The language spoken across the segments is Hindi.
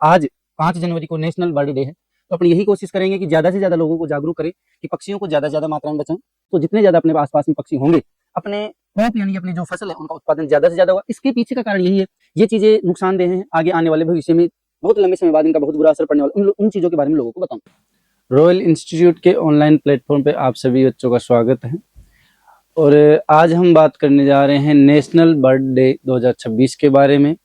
आज 5 जनवरी को नेशनल बर्ड डे है, तो अपन यही कोशिश करेंगे कि ज़्यादा से ज़्यादा लोगों को जागरूक करें कि पक्षियों को ज़्यादा से ज़्यादा मात्रा में बचाएं। तो जितने ज़्यादा अपने आसपास में पक्षी होंगे, अपने क्रॉप यानी अपनी जो फसल है उनका उत्पादन ज़्यादा से ज़्यादा होगा। इसके पीछे का कारण यही है, ये चीज़ें नुकसानदेह हैं, आगे आने वाले भविष्य में बहुत लंबे समय बाद इनका बहुत बुरा असर पड़ने वाला, उन चीज़ों के बारे में लोगों को बताऊँ। रॉयल इंस्टीट्यूट के ऑनलाइन प्लेटफॉर्म पे आप सभी बच्चों का स्वागत है और आज हम बात करने जा रहे हैं नेशनल बर्ड डे 2026 के बारे में।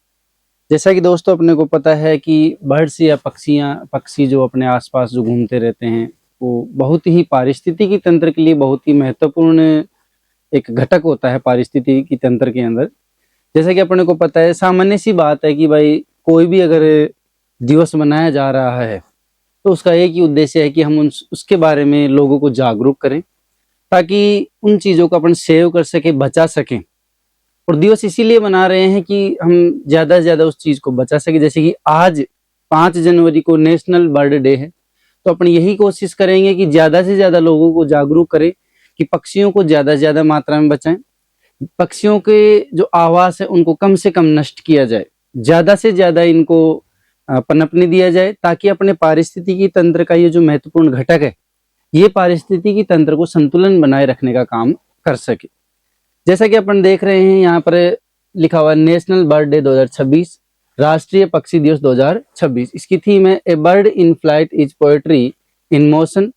जैसा कि दोस्तों अपने को पता है कि बर्ड्स या पक्षी जो अपने आसपास जो घूमते रहते हैं वो बहुत ही पारिस्थितिकी तंत्र के लिए बहुत ही महत्वपूर्ण एक घटक होता है पारिस्थितिकी तंत्र के अंदर। जैसा कि अपने को पता है, सामान्य सी बात है कि भाई कोई भी अगर दिवस मनाया जा रहा है तो उसका एक ही उद्देश्य है कि हम उसके बारे में लोगों को जागरूक करें ताकि उन चीज़ों को अपन सेव कर सके, बचा सकें। और दिवस इसीलिए मना रहे हैं कि हम ज़्यादा से ज़्यादा उस चीज़ को बचा सके। जैसे कि आज 5 जनवरी को नेशनल बर्ड डे है, तो अपन यही कोशिश करेंगे कि ज़्यादा से ज़्यादा लोगों को जागरूक करें कि पक्षियों को ज़्यादा से ज़्यादा मात्रा में बचाएं, पक्षियों के जो आवास है उनको कम से कम नष्ट किया जाए, ज़्यादा से ज़्यादा इनको पनपने दिया जाए ताकि अपने पारिस्थितिकी तंत्र का ये जो महत्वपूर्ण घटक है ये पारिस्थितिकी तंत्र को संतुलन बनाए रखने का काम कर सके। जैसा कि अपन देख रहे हैं यहाँ पर लिखा हुआ नेशनल बर्ड डे 2026, राष्ट्रीय पक्षी दिवस 2026। इसकी थीम है a bird in flight is poetry in motion.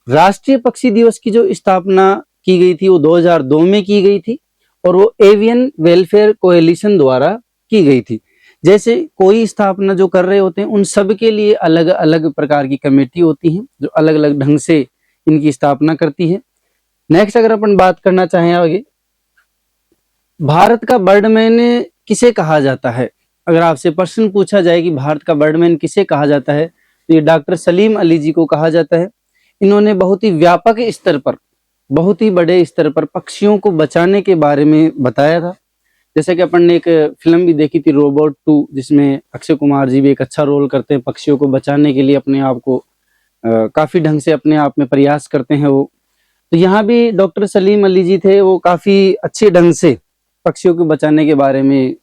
राष्ट्रीय पक्षी दिवस की जो स्थापना की गई थी वो 2002 में की गई थी और वो एवियन वेलफेयर कोएलिशन द्वारा की गई थी। जैसे कोई स्थापना जो कर रहे होते हैं उन सब के लिए अलग अलग प्रकार की कमेटी होती है जो अलग अलग ढंग से इनकी स्थापना करती है। नेक्स्ट अगर अपन बात करना चाहें आगे, भारत का बर्डमैन किसे कहा जाता है? अगर आपसे प्रश्न पूछा जाए कि भारत का बर्डमैन किसे कहा जाता है तो ये डॉक्टर सलीम अली जी को कहा जाता है। इन्होंने बहुत ही व्यापक स्तर पर, बहुत ही बड़े स्तर पर पक्षियों को बचाने के बारे में बताया था। जैसे कि अपन ने एक फिल्म भी देखी थी रोबोट 2, जिसमें अक्षय कुमार जी भी एक अच्छा रोल करते हैं, पक्षियों को बचाने के लिए अपने आप को काफी ढंग से अपने आप में प्रयास करते हैं वो। तो यहाँ भी डॉक्टर सलीम अली जी थे, वो काफी अच्छे ढंग से पक्षियों को बचाने के बारे में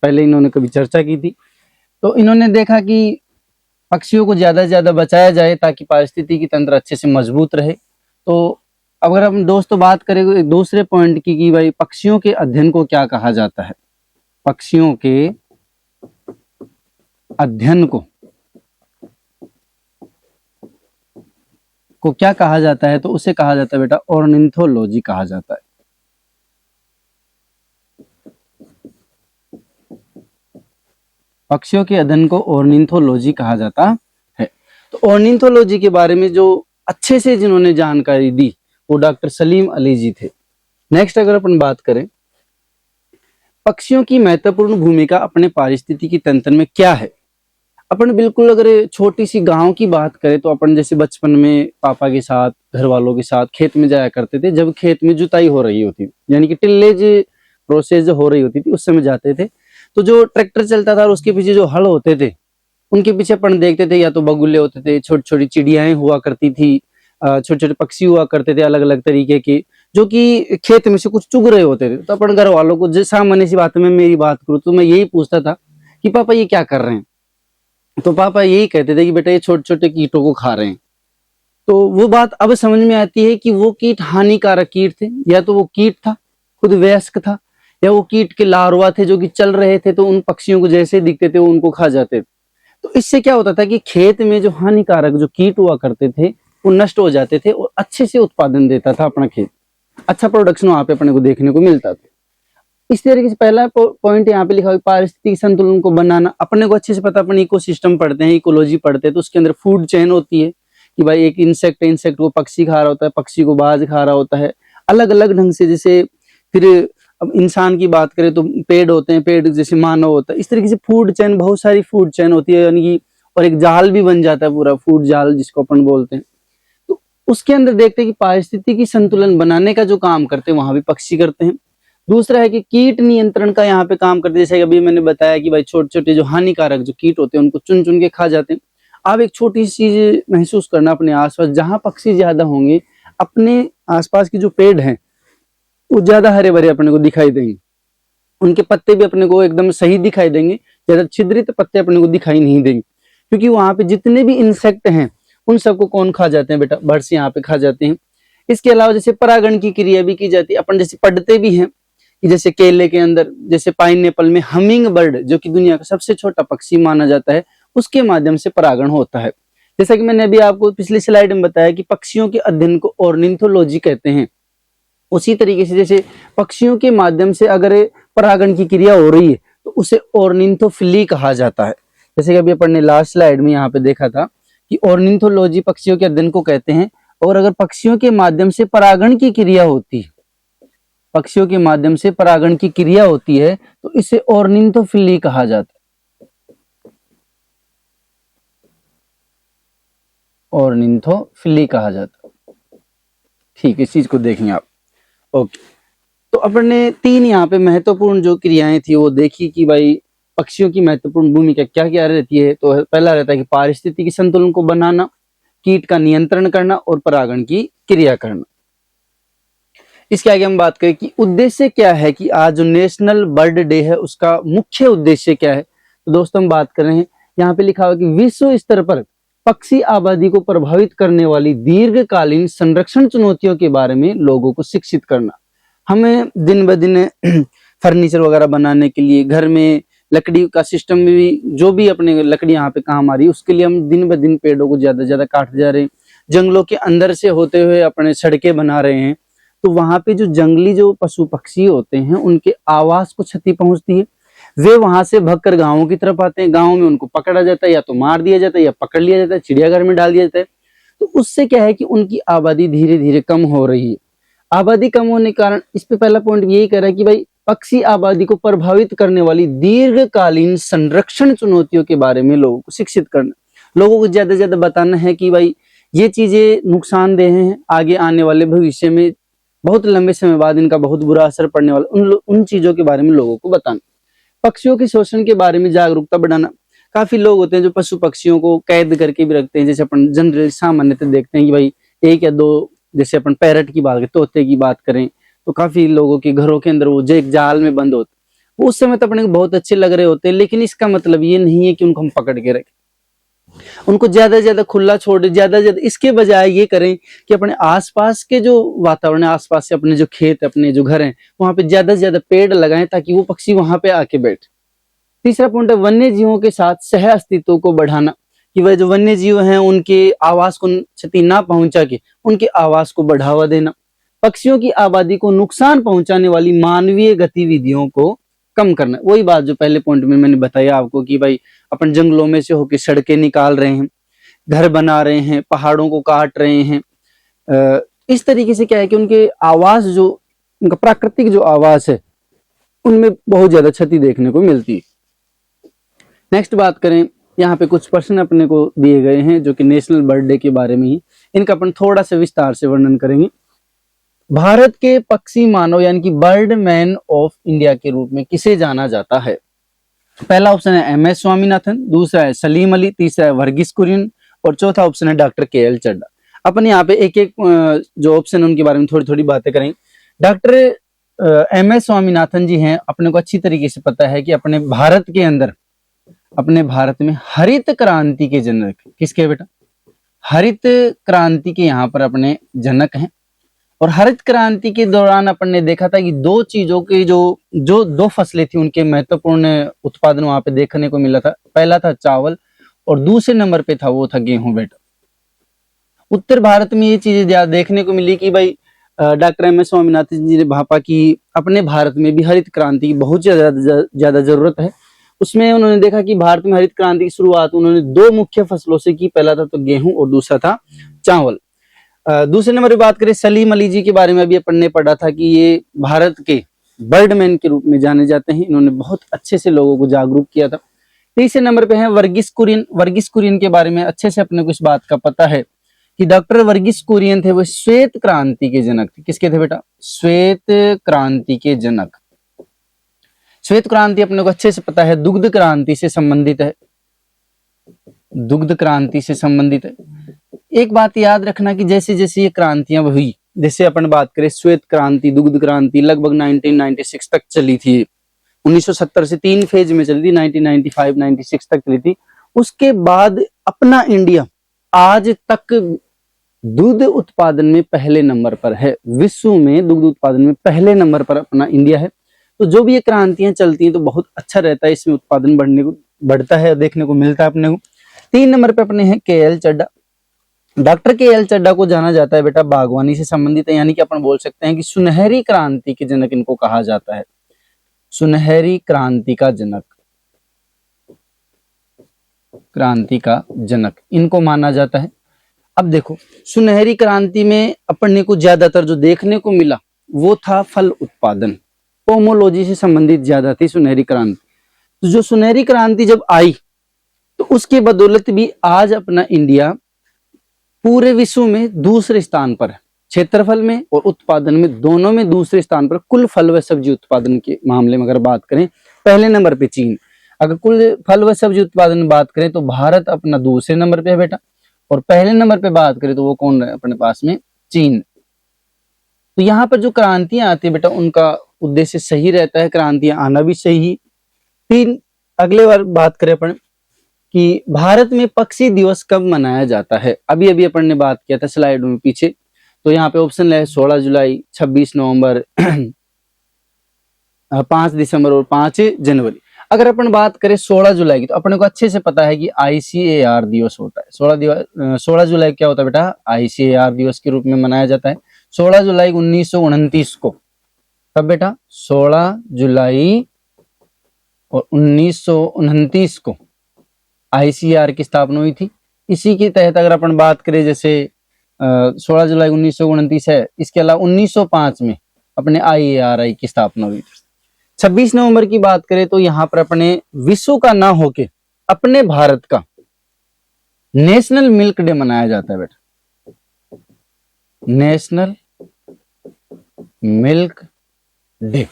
पहले इन्होंने कभी चर्चा की थी। तो इन्होंने देखा कि पक्षियों को ज्यादा से ज्यादा बचाया जाए ताकि पारिस्थितिकी तंत्र अच्छे से मजबूत रहे। तो अगर हम दोस्तों बात करें एक दूसरे पॉइंट की कि भाई पक्षियों के अध्ययन को क्या कहा जाता है, पक्षियों के अध्ययन को क्या कहा जाता है, तो उसे कहा जाता है बेटा ऑर्निथोलॉजी कहा जाता है। पक्षियों के अध्ययन को ऑर्निथोलॉजी कहा जाता है। तो ऑर्निथोलॉजी के बारे में जो अच्छे से जिन्होंने जानकारी दी वो डॉक्टर सलीम अली जी थे। नेक्स्ट अगर अपन बात करें पक्षियों की महत्वपूर्ण भूमिका अपने पारिस्थितिकी तंत्र में क्या है, अपन बिल्कुल अगर छोटी सी गांव की बात करें तो अपन जैसे बचपन में पापा के साथ, घर वालों के साथ खेत में जाया करते थे। जब खेत में जुताई हो रही होती यानी कि टिल्लेज प्रोसेस जो हो रही होती थी उस समय जाते थे, तो जो ट्रैक्टर चलता था और उसके पीछे जो हल होते थे उनके पीछे अपन देखते थे या तो बगुले होते थे, छोटी छोटी चिड़ियाएं हुआ करती थी, छोटे छोटे पक्षी हुआ करते थे अलग अलग तरीके के, जो कि खेत में से कुछ चुग रहे होते थे। तो अपन घर वालों को सामान्य सी बात में मेरी बात करूँ तो मैं यही पूछता था कि पापा ये क्या कर रहे हैं, तो पापा यही कहते थे कि बेटा ये छोटे छोटे कीटों को खा रहे हैं। तो वो बात अब समझ में आती है कि वो कीट हानिकारक कीट थे, या तो वो कीट था खुद वयस्क था, या वो कीट के लार्वा थे जो कि चल रहे थे, तो उन पक्षियों को जैसे दिखते थे वो उनको खा जाते थे। तो इससे क्या होता था कि खेत में जो हानिकारक जो कीट हुआ करते थे वो नष्ट हो जाते थे और अच्छे से उत्पादन देता था अपना खेत, अच्छा प्रोडक्शन वहां पे अपने को देखने को मिलता था। इस तरीके से पहला पॉइंट यहाँ पे लिखा हुआ पारिस्थितिक संतुलन को बनाना। अपने को अच्छे से पता, अपन इकोसिस्टम पढ़ते हैं, इकोलॉजी पढ़ते हैं, तो उसके अंदर फूड चेन होती है कि भाई एक इंसेक्ट को पक्षी खा रहा होता है, पक्षी को बाज खा रहा होता है, अलग अलग ढंग से। जैसे फिर अब इंसान की बात करें तो पेड़ होते हैं, पेड़ जैसे मानव होता है, इस तरीके से फूड चेन, बहुत सारी फूड चेन होती है, यानी कि और एक जाल भी बन जाता है पूरा, फूड जाल जिसको अपन बोलते हैं। तो उसके अंदर देखते हैं कि पारिस्थितिकी संतुलन बनाने का जो काम करते हैं वहां भी पक्षी करते हैं। दूसरा है कि कीट नियंत्रण का यहाँ पे काम करते हैं। जैसे अभी मैंने बताया कि भाई छोटे छोटे जो हानिकारक जो कीट होते हैं उनको चुन चुन के खा जाते हैं। आप एक छोटी सी चीज महसूस करना अपने आसपास, जहां पक्षी ज्यादा होंगे अपने आसपास की जो पेड़ हैं वो ज्यादा हरे भरे अपने को दिखाई देंगे, उनके पत्ते भी अपने को एकदम सही दिखाई देंगे, ज्यादा छिद्रित पत्ते अपने को दिखाई नहीं देंगे। क्योंकि वहां पे जितने भी इंसेक्ट हैं उन सबको कौन खा जाते हैं बेटा, बर्ड्स यहाँ पे खा जाते हैं। इसके अलावा जैसे परागण की क्रिया भी की जाती है, अपन जैसे पढ़ते भी हैं कि जैसे केले के अंदर, जैसे पाइनएप्पल में हमिंग बर्ड जो कि दुनिया का सबसे छोटा पक्षी माना जाता है, उसके माध्यम से परागण होता है। जैसा कि मैंने अभी आपको पिछली स्लाइड में बताया कि पक्षियों के अध्ययन को ऑर्निथोलॉजी कहते हैं। उसी तरीके से जैसे पक्षियों के माध्यम से अगर परागण की क्रिया हो रही है तो उसे ऑर्निथोफिली कहा जाता है। जैसे कि अभी अपन ने लास्ट स्लाइड में यहाँ पे देखा था कि ऑर्निथोलॉजी पक्षियों के अध्ययन को कहते हैं, और अगर पक्षियों के माध्यम से परागण की क्रिया होती है, पक्षियों के माध्यम से परागण की क्रिया होती है तो इसे ऑर्निथोफिली कहा जाता है, ऑर्निथोफिली कहा जाता है। ठीक, इस चीज को देखेंगे आप। ओके, तो अपन ने 3 यहाँ पे महत्वपूर्ण जो क्रियाएं थी वो देखी कि भाई पक्षियों की महत्वपूर्ण भूमिका क्या क्या रहती है। तो पहला रहता है कि पारिस्थितिकी संतुलन को बनाना, कीट का नियंत्रण करना और परागण की क्रिया करना। इसके आगे हम बात करें कि उद्देश्य क्या है, कि आज जो नेशनल बर्ड डे है उसका मुख्य उद्देश्य क्या है। तो दोस्तों हम बात कर रहे हैं, यहाँ पे लिखा हुआ कि विश्व स्तर पर पक्षी आबादी को प्रभावित करने वाली दीर्घकालीन संरक्षण चुनौतियों के बारे में लोगों को शिक्षित करना। हमें दिन ब दिन फर्नीचर वगैरह बनाने के लिए, घर में लकड़ी का सिस्टम में भी जो भी अपने लकड़ी यहाँ पे काम आ रही है, उसके लिए हम दिन ब दिन पेड़ों को ज्यादा से ज्यादा काटते जा रहे हैं। जंगलों के अंदर से होते हुए अपने सड़कें बना रहे हैं, तो वहां पे जो जंगली जो पशु पक्षी होते हैं उनके आवास को क्षति पहुंचती है। वे वहां से भगकर गांवों की तरफ आते हैं, गांव में उनको पकड़ा जाता है, या तो मार दिया जाता है या पकड़ लिया जाता है, चिड़ियाघर में डाल दिया जाता है। तो उससे क्या है कि उनकी आबादी धीरे धीरे कम हो रही है। आबादी कम होने के कारण इस पे पहला पॉइंट यही कह रहा है कि भाई पक्षी आबादी को प्रभावित करने वाली दीर्घकालीन संरक्षण चुनौतियों के बारे में लोगों को शिक्षित करना, लोगों को ज्यादा से ज्यादा बताना है कि भाई ये चीजें नुकसानदेह हैं, आगे आने वाले भविष्य में बहुत लंबे समय बाद इनका बहुत बुरा असर पड़ने वाला, उन चीजों के बारे में लोगों को बताना। पक्षियों के शोषण के बारे में जागरूकता बढ़ाना। काफी लोग होते हैं जो पशु पक्षियों को कैद करके भी रखते हैं, जैसे अपन जनरली सामान्यतः देखते हैं कि भाई 1 या 2, जैसे अपन पैरट की बात करें, तोते की बात करें, तो काफी लोगों के घरों के अंदर वो जो एक जाल में बंद होते, वो उस समय तो अपने को बहुत अच्छे लग रहे होते हैं, लेकिन इसका मतलब ये नहीं है कि उनको हम पकड़ के रखें, उनको ज्यादा से ज्यादा खुला छोड़े। ज्यादा से ज्यादा इसके बजाय ये करें कि अपने आसपास के जो वातावरण है, आसपास से अपने जो खेत, अपने जो घर हैं, वहां पे ज्यादा से ज्यादा पेड़ लगाएं ताकि वो पक्षी वहां पे आके बैठे। तीसरा पॉइंट है वन्य जीवों के साथ सह अस्तित्व को बढ़ाना, कि वह जो वन्य जीव हैं उनके आवास को क्षति ना पहुंचा के उनके आवास को बढ़ावा देना। पक्षियों की आबादी को नुकसान पहुंचाने वाली मानवीय गतिविधियों को कम करना। वही बात जो पहले पॉइंट में मैंने बताया आपको कि भाई अपन जंगलों में से होकर सड़कें निकाल रहे हैं, घर बना रहे हैं, पहाड़ों को काट रहे हैं। इस तरीके से क्या है कि उनके आवास, जो उनका प्राकृतिक जो आवास है, उनमें बहुत ज्यादा क्षति देखने को मिलती है। नेक्स्ट बात करें, यहाँ पे कुछ प्रश्न अपने को दिए गए हैं जो कि नेशनल बर्ड डे के बारे में ही, इनका अपन थोड़ा सा विस्तार से वर्णन करेंगे। भारत के पक्षी मानव यानी कि बर्ड मैन ऑफ इंडिया के रूप में किसे जाना जाता है? पहला ऑप्शन है MS स्वामीनाथन, दूसरा है सलीम अली, तीसरा है वर्गीस कुरियन और चौथा ऑप्शन है डॉक्टर KL चड्ढा। अपन यहाँ पे एक एक जो ऑप्शन है उनके बारे में थोड़ी थोड़ी बातें करेंगे। डॉक्टर MS स्वामीनाथन जी हैं, अपने को अच्छी तरीके से पता है कि अपने भारत के अंदर, अपने भारत में हरित क्रांति के जनक किसके बेटा? हरित क्रांति के यहाँ पर अपने जनक हैं। और हरित क्रांति के दौरान अपन ने देखा था कि 2 चीजों की जो 2 फसलें थी उनके महत्वपूर्ण उत्पादन वहां पे देखने को मिला था। पहला था चावल और दूसरे नंबर पे था वो था गेहूं बेटा। उत्तर भारत में ये चीजें देखने को मिली कि भाई डॉक्टर MS स्वामीनाथन जी ने भापा कि अपने भारत में भी हरित क्रांति की बहुत ज्यादा जरूरत है। उसमें उन्होंने देखा कि भारत में हरित क्रांति की शुरुआत उन्होंने 2 मुख्य फसलों से की, पहला था तो गेहूं और दूसरा था चावल। दूसरे नंबर पर बात करें सलीम अली जी के बारे में, अभी अपन ने पढ़ा था कि ये भारत के बर्डमैन के रूप में जाने जाते हैं, इन्होंने बहुत अच्छे से लोगों को जागरूक किया था। तीसरे नंबर पे है वर्गीस कुरियन। वर्गीस कुरियन के बारे में अच्छे से अपने को इस बात का पता है कि डॉक्टर वर्गीस कुरियन थे, वो श्वेत क्रांति के जनक थे। किसके थे बेटा? श्वेत क्रांति के जनक। श्वेत क्रांति अपने को अच्छे से पता है दुग्ध क्रांति से संबंधित है, दुग्ध क्रांति से संबंधित है। एक बात याद रखना कि जैसे जैसे ये क्रांतियां हुई, जैसे अपन बात करें श्वेत क्रांति, दुग्ध क्रांति लगभग 1996 तक चली थी। 1970 से 3 फेज में चली थी, 1995-96 तक चली थी। उसके बाद अपना इंडिया आज तक दूध उत्पादन में पहले नंबर पर है, विश्व में दुग्ध उत्पादन में पहले नंबर पर अपना इंडिया है। तो जो भी ये क्रांतियां चलती हैं तो बहुत अच्छा रहता है, इसमें उत्पादन बढ़ता है, देखने को मिलता है अपने को। 3 नंबर पे अपने हैं KL चड्ढा। डॉक्टर KL चड्ढा को जाना जाता है बेटा बागवानी से संबंधित है, यानी कि अपन बोल सकते हैं कि सुनहरी क्रांति के जनक इनको कहा जाता है, सुनहरी क्रांति का जनक, क्रांति का जनक इनको माना जाता है। अब देखो सुनहरी क्रांति में अपने को ज्यादातर जो देखने को मिला वो था फल उत्पादन, पोमोलॉजी से संबंधित ज्यादा थी सुनहरी क्रांति। तो जो सुनहरी क्रांति जब आई तो उसकी बदौलत भी आज अपना इंडिया पूरे विश्व में दूसरे स्थान पर है, क्षेत्रफल में और उत्पादन में दोनों में दूसरे स्थान पर। कुल फल व सब्जी उत्पादन के मामले में अगर बात करें पहले नंबर पे चीन, अगर कुल फल व सब्जी उत्पादन में बात करें तो भारत अपना दूसरे नंबर पे है बेटा, और पहले नंबर पे बात करें तो वो कौन है अपने पास में, चीन। तो यहाँ पर जो क्रांतियां आती है बेटा उनका उद्देश्य सही रहता है, क्रांतियां आना भी सही। फिर अगले बार बात करें अपन कि भारत में पक्षी दिवस कब मनाया जाता है। अभी अभी अपन ने बात किया था स्लाइड में पीछे, तो यहाँ पे ऑप्शन है 16 जुलाई, 26 नवंबर, 5 दिसंबर और 5 जनवरी। अगर अपन बात करें 16 जुलाई की तो अपने को अच्छे से पता है कि ICAR दिवस होता है। 16 जुलाई क्या होता है बेटा, ICAR दिवस के रूप में मनाया जाता है। 16 जुलाई 1929 को, कब बेटा, 16 जुलाई और 1929 को ICAR की स्थापना हुई थी। इसी के तहत अगर अपन बात करें जैसे 16 जुलाई 1929 है, इसके अलावा 1905 में अपने IARI की स्थापना हुई थी। 26 नवंबर की बात करें तो यहाँ पर अपने विश्व का ना होके अपने भारत का नेशनल मिल्क डे मनाया जाता है बेटा, नेशनल मिल्क डे,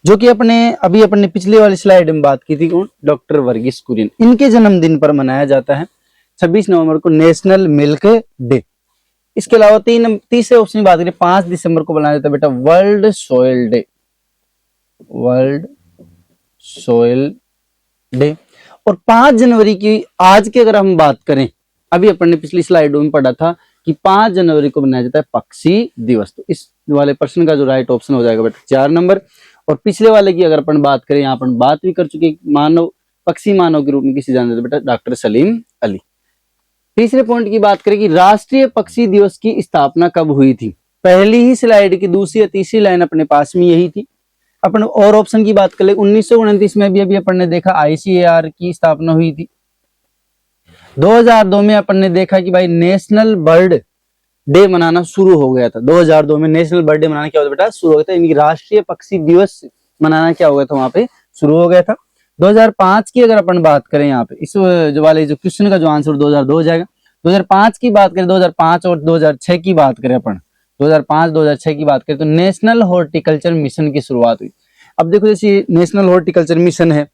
जो कि अपने पिछली वाली स्लाइड में बात की थी कौन, डॉक्टर वर्गीस कुरियन, इनके जन्मदिन पर मनाया जाता है 26 नवंबर को नेशनल मिल्क डे। इसके अलावा तीसरे ऑप्शन की बात करें 5 दिसंबर को मनाया जाता है बेटा world soil day, world soil day. और 5 जनवरी की आज की अगर हम बात करें, अभी अपन ने पिछली स्लाइडों में पढ़ा था कि 5 जनवरी को मनाया जाता है पक्षी दिवस। तो इस वाले प्रश्न का जो राइट ऑप्शन हो जाएगा बेटा 4 नंबर। और पिछले वाले की अगर अपन बात करें, यहाँ अपन बात भी कर चुके, मानव पक्षी मानव के रूप में किसे जाना जाता है बेटा, डॉक्टर सलीम अली। तीसरे पॉइंट की बात करें कि राष्ट्रीय पक्षी दिवस की स्थापना कब हुई थी। पहली ही स्लाइड की दूसरी या तीसरी लाइन अपने पास में यही थी। अपन और ऑप्शन की बात कर ले, 1929 में भी अभी अपन ने देखा ICAR की स्थापना हुई थी। 2002 में अपन ने देखा कि भाई नेशनल बर्ड डे मनाना शुरू हो गया था। 2002 में नेशनल बर्ड डे मनाना क्या होता बेटा, शुरू हो गया था, यानी राष्ट्रीय पक्षी दिवस मनाना क्या हो गया था, वहां पे शुरू हो गया था। 2005 की अगर अपन बात करें, यहाँ पे इस जो वाले जो क्वेश्चन का जो आंसर 2002 हो जाएगा। 2005 की बात करें, 2005 और 2006 की बात करें अपन, 2005-2006 की बात करें तो नेशनल हॉर्टिकल्चर मिशन की शुरुआत हुई। अब देखो जैसे नेशनल हॉर्टिकल्चर मिशन है,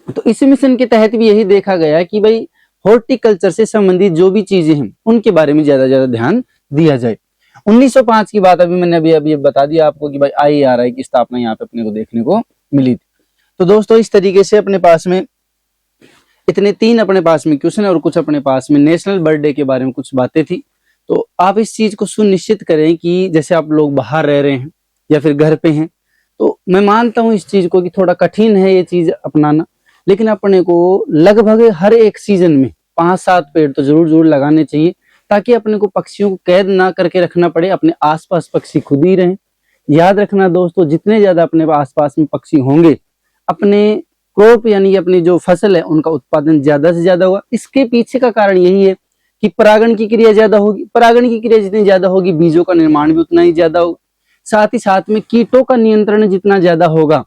तो इस मिशन के तहत भी यही देखा गया कि भाई हॉर्टिकल्चर से संबंधित जो भी चीजें हैं उनके बारे में ज्यादा ध्यान दिया जाए। 1905 की बात मैंने अभी बता दिया आपको कि भाई IARI की स्थापना यहाँ पे अपने को देखने को मिली थी। तो दोस्तों इस तरीके से अपने पास में इतने 3 अपने पास में क्वेश्चन और कुछ अपने पास में नेशनल बर्ड डे के बारे में कुछ बातें थी। तो आप इस चीज को सुनिश्चित करें कि जैसे आप लोग बाहर रह रहे हैं या फिर घर पे हैं, तो मैं मानता हूं इस चीज को कि थोड़ा कठिन है ये चीज अपनाना, लेकिन अपने को लगभग हर एक सीजन में 5-7 पेड़ तो जरूर लगाने चाहिए, ताकि अपने को पक्षियों को कैद ना करके रखना पड़े, अपने आसपास पक्षी खुद ही रहें। याद रखना दोस्तों, जितने ज्यादा अपने आसपास में पक्षी होंगे, अपने क्रॉप यानी अपनी जो फसल है उनका उत्पादन ज्यादा से ज्यादा होगा। इसके पीछे का कारण यही है कि परागण की क्रिया ज्यादा होगी, परागण की क्रिया जितनी ज्यादा होगी बीजों का निर्माण भी उतना ही ज्यादा होगा। साथ ही साथ में कीटों का नियंत्रण जितना ज्यादा होगा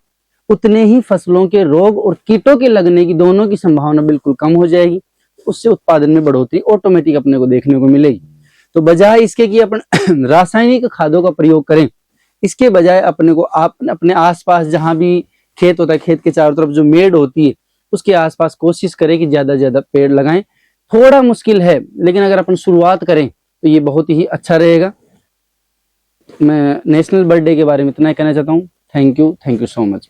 उतने ही फसलों के रोग और कीटों के लगने की दोनों की संभावना बिल्कुल कम हो जाएगी। उससे उत्पादन में बढ़ोतरी ऑटोमेटिक अपने को देखने को मिलेगी। तो बजाय इसके कि अपन रासायनिक खादों का प्रयोग करें, इसके बजाय अपने को अपने आसपास जहां भी खेत होता है, खेत के चारों तरफ जो मेड़ होती है उसके आसपास कोशिश करें कि ज्यादा से ज्यादा पेड़ लगाएं। थोड़ा मुश्किल है, लेकिन अगर अपन शुरुआत करें तो ये बहुत ही अच्छा रहेगा। मैं नेशनल बर्ड डे के बारे में इतना ही कहना चाहता हूँ। Thank you so much.